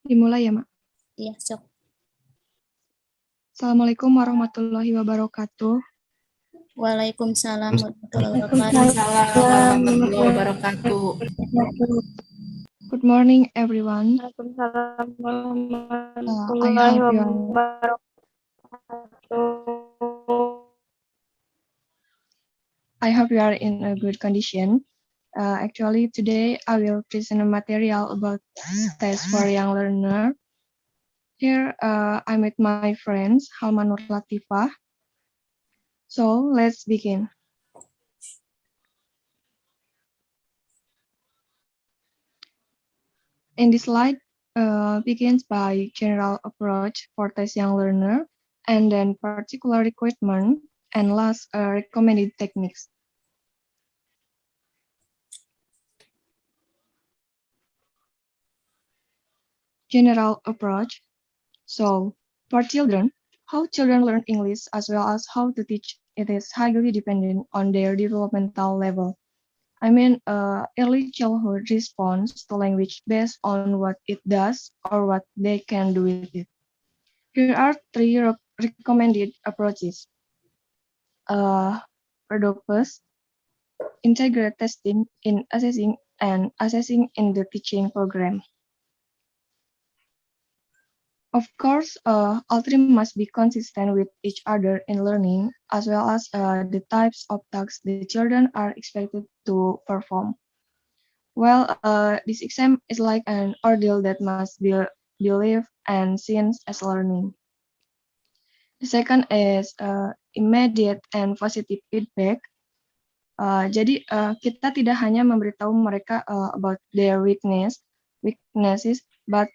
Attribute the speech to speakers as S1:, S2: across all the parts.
S1: Dimulai ya, Mak.
S2: Iya, sok.
S1: Assalamualaikum warahmatullahi wabarakatuh.
S2: Waalaikumsalam warahmatullahi
S3: Waalaikumsalam warahmatullahi wabarakatuh.
S1: Good morning, everyone.
S4: Waalaikumsalam
S1: I
S4: warahmatullahi
S1: hope you are in a good condition. Actually, today I will present a material about test for young learner. Here, I'm with my friends, Halma Nur Latifah. So, let's begin. In this slide, begins by general approach for test young learner, and then particular requirement, and last, recommended techniques. General approach. So, for children, how children learn English as well as how to teach it is highly dependent on their developmental level. I mean, early childhood responds to language based on what it does or what they can do with it. Here are three recommended approaches. First, integrate testing in assessing and assessing in the teaching program. Of course, all three must be consistent with each other in learning, as well as the types of tasks the children are expected to perform. Well, this exam is like an ordeal that must be believed and seen as learning. The second is immediate and positive feedback. Jadi kita tidak hanya memberitahu mereka about their weaknesses, but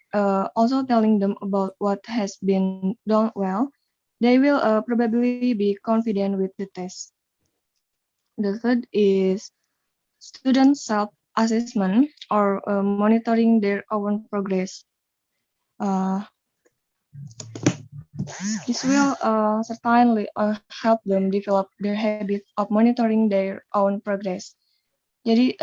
S1: also telling them about what has been done well. They will probably be confident with the test. The third is student self-assessment or monitoring their own progress. This will certainly help them develop their habit of monitoring their own progress. Jadi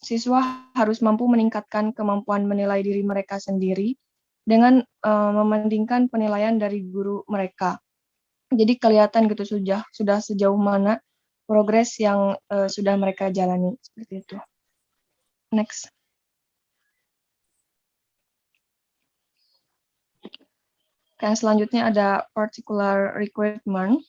S1: siswa harus mampu meningkatkan kemampuan menilai diri mereka sendiri dengan mementingkan penilaian dari guru mereka. Jadi kelihatan gitu sudah sejauh mana progres yang sudah mereka jalani seperti itu. Next. Yang selanjutnya ada particular requirement.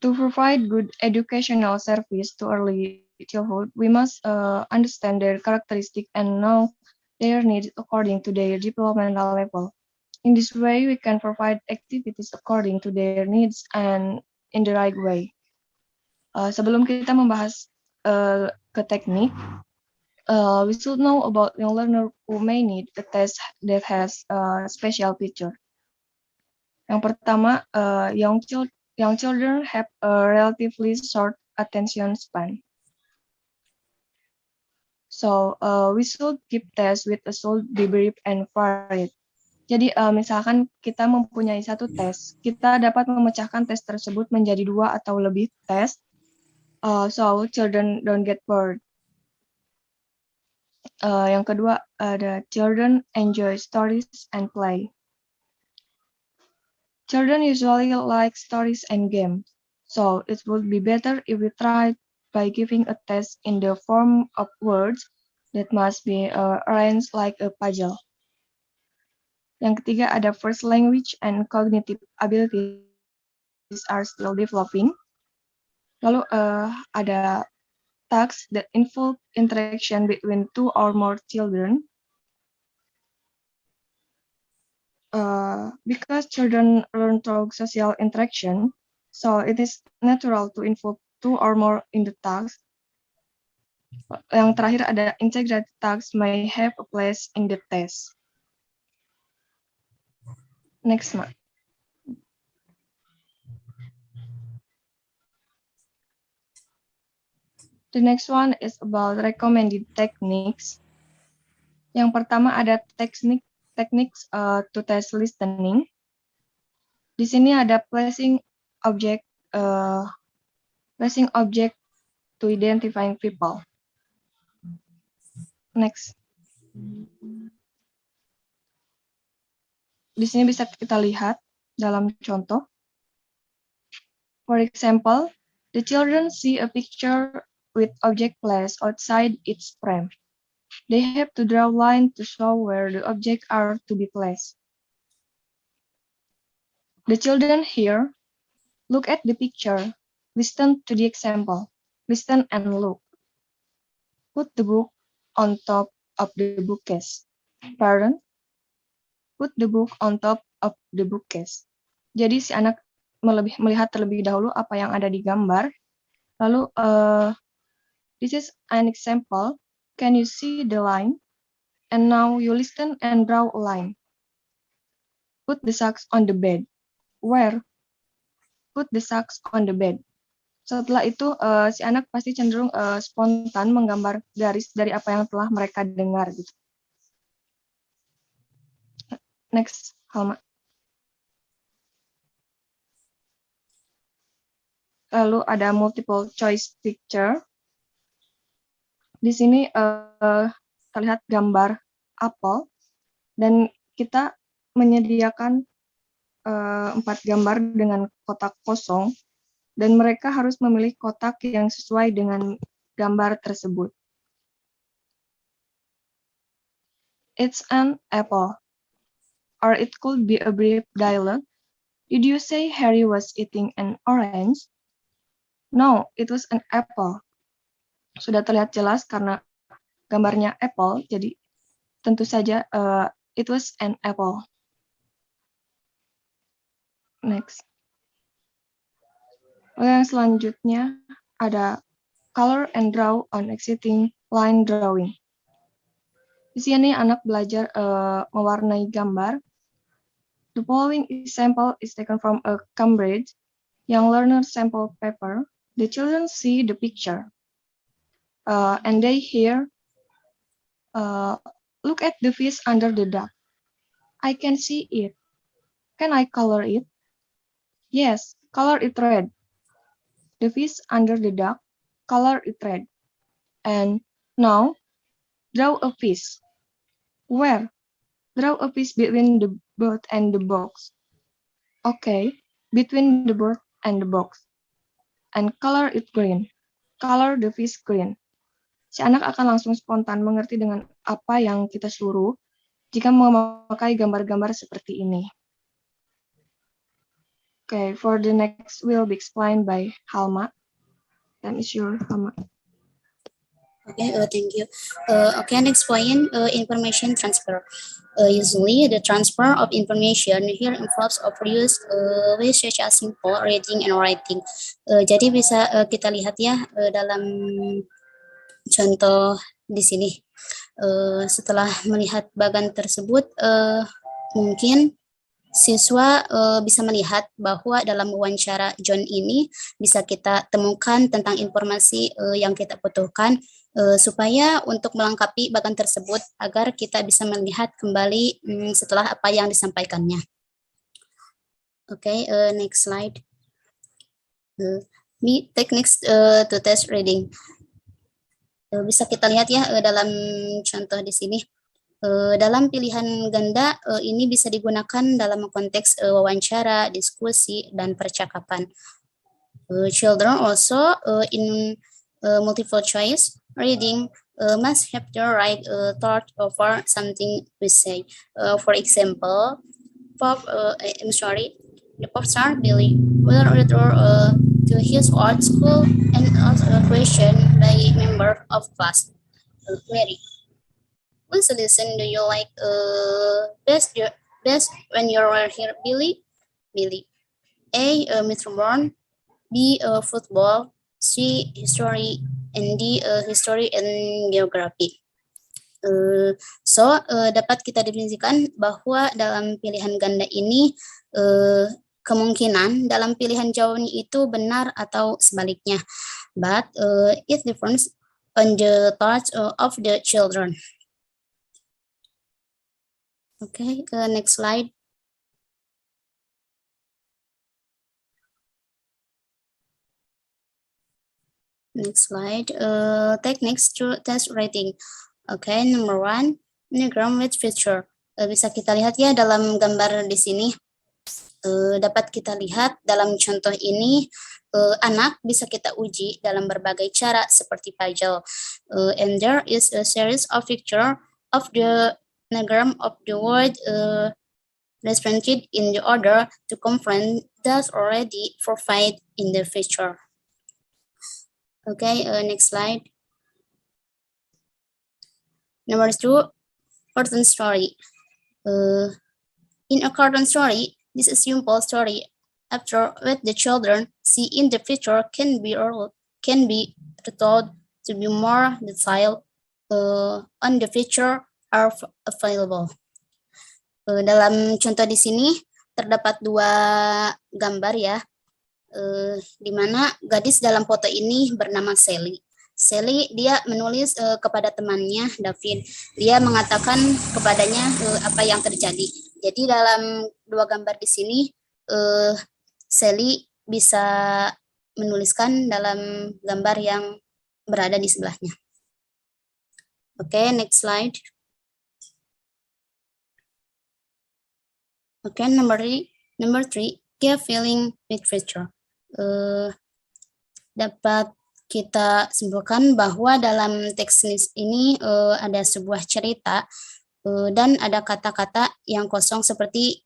S1: To provide good educational service to early childhood, we must understand their characteristics and know their needs according to their developmental level. In this way, we can provide activities according to their needs and in the right way. Sebelum kita membahas ke teknik, we should know about young learner who may need a test that has a special feature. Yang pertama, young children have a relatively short attention span. So, we should keep tests with a should be brief and varied. Jadi, misalkan kita mempunyai satu tes, kita dapat memecahkan tes tersebut menjadi 2 atau lebih tes, so children don't get bored. Yang kedua, ada children enjoy stories and play. Children usually like stories and games, so it would be better if we try by giving a test in the form of words that must be arranged like a puzzle. Yang ketiga ada first language and cognitive abilities are still developing. Lalu ada tasks that involve interaction between 2 or more children. Because children learn through social interaction, so it is natural to involve 2 or more in the task. Yang terakhir ada integrated tasks may have a place in the test. Next, Mak. The next one is about recommended techniques. Yang pertama ada techniques to test listening. Di sini ada placing object to identifying people. Next. Di sini bisa kita lihat dalam contoh. For example, the children see a picture with object placed outside its frame. They have to draw line to show where the objects are to be placed. The children here look at the picture, listen to the example, listen and look. Put the book on top of the bookcase. Pardon? Put the book on top of the bookcase. Jadi si anak melihat terlebih dahulu apa yang ada di gambar. Lalu, this is an example. Can you see the line? And now you listen and draw a line. Put the socks on the bed. Where? Put the socks on the bed. Setelah itu, si anak pasti cenderung spontan menggambar garis dari apa yang telah mereka dengar. Gitu. Next, Halma. Lalu ada multiple choice picture. Di sini terlihat gambar apel dan kita menyediakan 4 gambar dengan kotak kosong dan mereka harus memilih kotak yang sesuai dengan gambar tersebut. It's an apple. Or it could be a brief dialogue. Did you say Harry was eating an orange? No, it was an apple. Sudah terlihat jelas karena gambarnya apple, jadi tentu saja it was an apple. Next. Yang selanjutnya ada color and draw on existing line drawing. Di sini anak belajar mewarnai gambar. The following example is taken from a Cambridge Young Learner sample paper. The children see the picture. And they hear, look at the fish under the duck. I can see it. Can I color it? Yes, color it red. The fish under the duck, color it red. And now, draw a fish. Where? Draw a fish between the boat and the box. Okay, between the boat and the box. And color it green. Color the fish green. Si anak akan langsung spontan mengerti dengan apa yang kita suruh jika memakai gambar-gambar seperti ini. Okay, for the next will be explained by Halma. Time is your Halma.
S2: Okay, thank you. Okay, next point, information transfer. Usually, the transfer of information here involves of use ways such as simple reading and writing. Jadi bisa kita lihat ya dalam contoh di sini. Setelah melihat bagan tersebut, mungkin siswa bisa melihat bahwa dalam wawancara John ini bisa kita temukan tentang informasi yang kita butuhkan supaya untuk melengkapi bagan tersebut agar kita bisa melihat kembali setelah apa yang disampaikannya. Okay, next slide. Techniques to test reading. Bisa kita lihat ya dalam contoh di sini. Dalam pilihan ganda ini bisa digunakan dalam konteks wawancara, diskusi, dan percakapan. Children also in multiple choice reading must have the right thought over something we say. For example, the pop star Billy will return to his old school and ask a question by a member of class. Mary. What's the lesson do you like best when you are here, Billy? Billy. A. Mr. Brown. B. Football. C. History. And D. History and Geography. Dapat kita definisikan bahwa dalam pilihan ganda ini kemungkinan dalam pilihan jawabannya itu benar atau sebaliknya. But it depends on the thoughts of the children. Okay, next slide. Next slide. Techniques to test rating. Okay, number 1, Enneagram with feature. Bisa kita lihat ya dalam gambar di sini. Dapat kita lihat dalam contoh ini anak bisa kita uji dalam berbagai cara seperti puzzle. And there is a series of picture of the anagram of the word represented in the order to confront thus already provide in the feature. Okay, next slide. Number 2, cartoon story. In a cartoon story, this is a simple story after what the children see in the picture can be retold to be more detailed on the picture are available. Dalam contoh di sini terdapat 2 gambar ya, di mana gadis dalam foto ini bernama Sally. Sally dia menulis kepada temannya David. Dia mengatakan kepadanya apa yang terjadi. Jadi dalam 2 gambar di sini Sally bisa menuliskan dalam gambar yang berada di sebelahnya. Oke, next slide. Oke, number 3, give feeling with feature. Dapat kita simpulkan bahwa dalam teks ini ada sebuah cerita dan ada kata-kata yang kosong seperti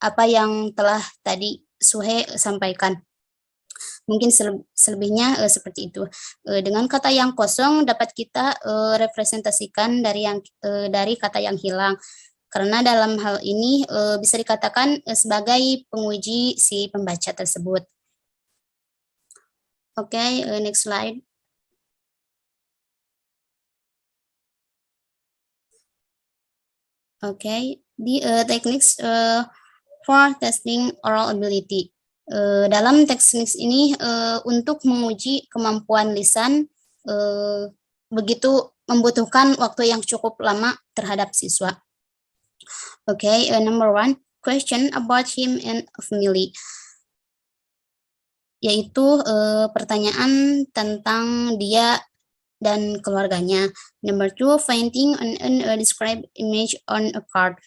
S2: apa yang telah tadi Suhe sampaikan. Mungkin selebihnya seperti itu. Dengan kata yang kosong dapat kita representasikan dari kata yang hilang. Karena dalam hal ini bisa dikatakan sebagai penguji si pembaca tersebut. Oke, next slide. Oke, the techniques for testing oral ability. Dalam teknik ini untuk menguji kemampuan lisan begitu membutuhkan waktu yang cukup lama terhadap siswa. Oke, number 1, question about him and family. Yaitu pertanyaan tentang dia dan keluarganya. Number 2, finding an described image on a card.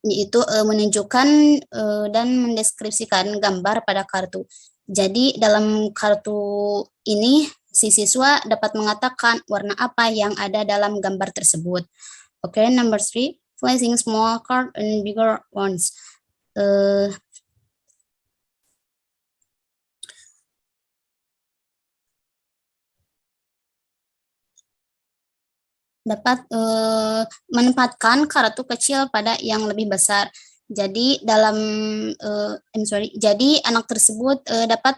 S2: Yaitu menunjukkan dan mendeskripsikan gambar pada kartu. Jadi dalam kartu ini si siswa dapat mengatakan warna apa yang ada dalam gambar tersebut. Oke, number 3, placing small card and bigger ones. Dapat menempatkan kartu kecil pada yang lebih besar. Jadi jadi anak tersebut dapat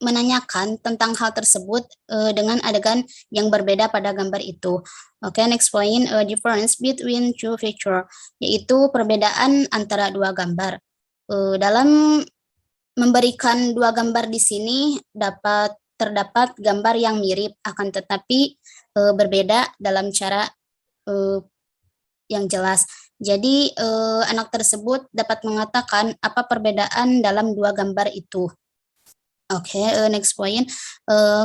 S2: menanyakan tentang hal tersebut dengan adegan yang berbeda pada gambar itu. Oke, next point, difference between 2 picture, yaitu perbedaan antara 2 gambar. Dalam memberikan 2 gambar di sini terdapat gambar yang mirip, akan tetapi berbeda dalam cara yang jelas. Jadi anak tersebut dapat mengatakan apa perbedaan dalam 2 gambar itu. Oke, next point,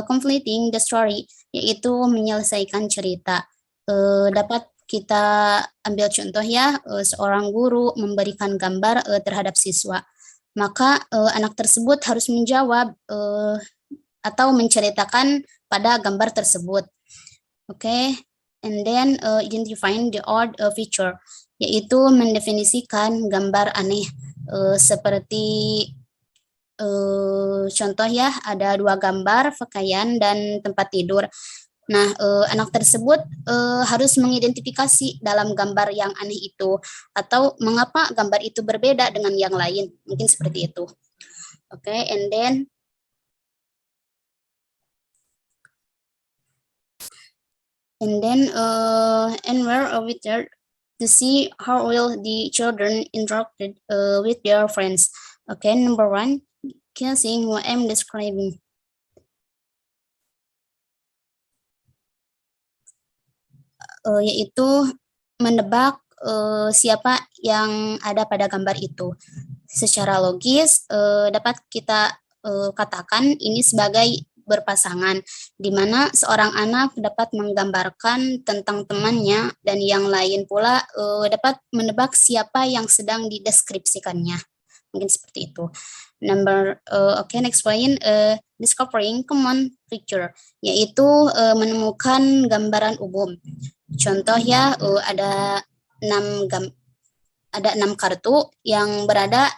S2: completing the story, yaitu menyelesaikan cerita. Dapat kita ambil contoh ya, seorang guru memberikan gambar terhadap siswa. Maka anak tersebut harus menjawab atau menceritakan pada gambar tersebut. Oke, and then identifying the odd feature, yaitu mendefinisikan gambar aneh. Seperti contoh ya, ada 2 gambar pakaian dan tempat tidur. Nah, anak tersebut harus mengidentifikasi dalam gambar yang aneh itu, atau mengapa gambar itu berbeda dengan yang lain, mungkin seperti itu. Oke, and then where with their to see how will the children interacted with their friends. Okay, number 1, guessing what I'm describing. Yaitu menebak siapa yang ada pada gambar itu. Secara logis dapat kita katakan ini sebagai berpasangan, di mana seorang anak dapat menggambarkan tentang temannya dan yang lain pula dapat menebak siapa yang sedang dideskripsikannya. Mungkin seperti itu. Next point, discovering common picture, yaitu menemukan gambaran umum. Contoh ya, ada 6 kartu yang berada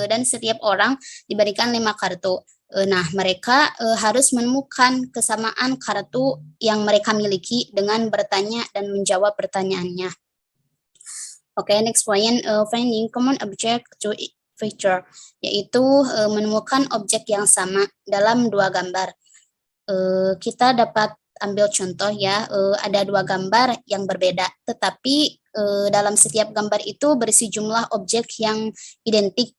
S2: dan setiap orang diberikan 5 kartu. Nah, mereka harus menemukan kesamaan kartu yang mereka miliki dengan bertanya dan menjawab pertanyaannya. Next point, finding common object to feature, yaitu menemukan objek yang sama dalam 2 gambar. Kita dapat ambil contoh ya, ada 2 gambar yang berbeda, tetapi dalam setiap gambar itu berisi jumlah objek yang identik.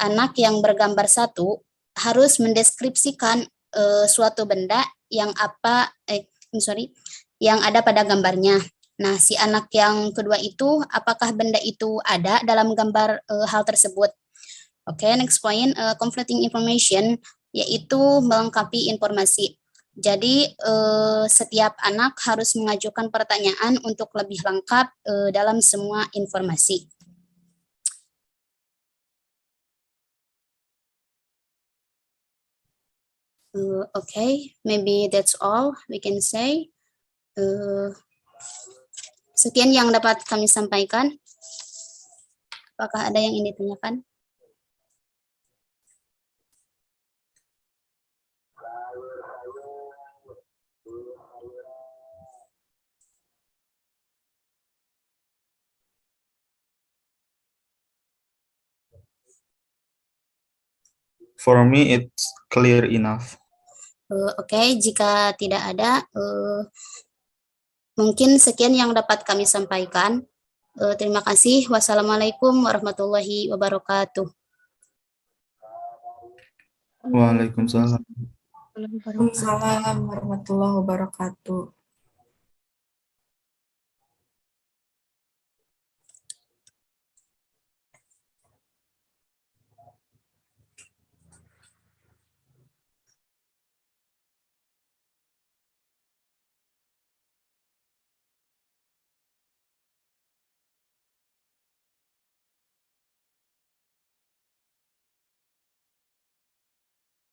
S2: Anak yang bergambar 1 harus mendeskripsikan suatu benda yang yang ada pada gambarnya. Nah, si anak yang kedua itu, apakah benda itu ada dalam gambar hal tersebut? Next point, completing information, yaitu melengkapi informasi. Jadi, setiap anak harus mengajukan pertanyaan untuk lebih lengkap dalam semua informasi. Maybe that's all we can say. Sekian yang dapat kami sampaikan. Apakah ada yang ingin ditanyakan?
S4: For me, it's clear enough.
S2: Jika tidak ada, mungkin sekian yang dapat kami sampaikan. Terima kasih. Wassalamualaikum warahmatullahi wabarakatuh.
S4: Waalaikumsalam.
S3: Waalaikumsalam warahmatullahi wabarakatuh.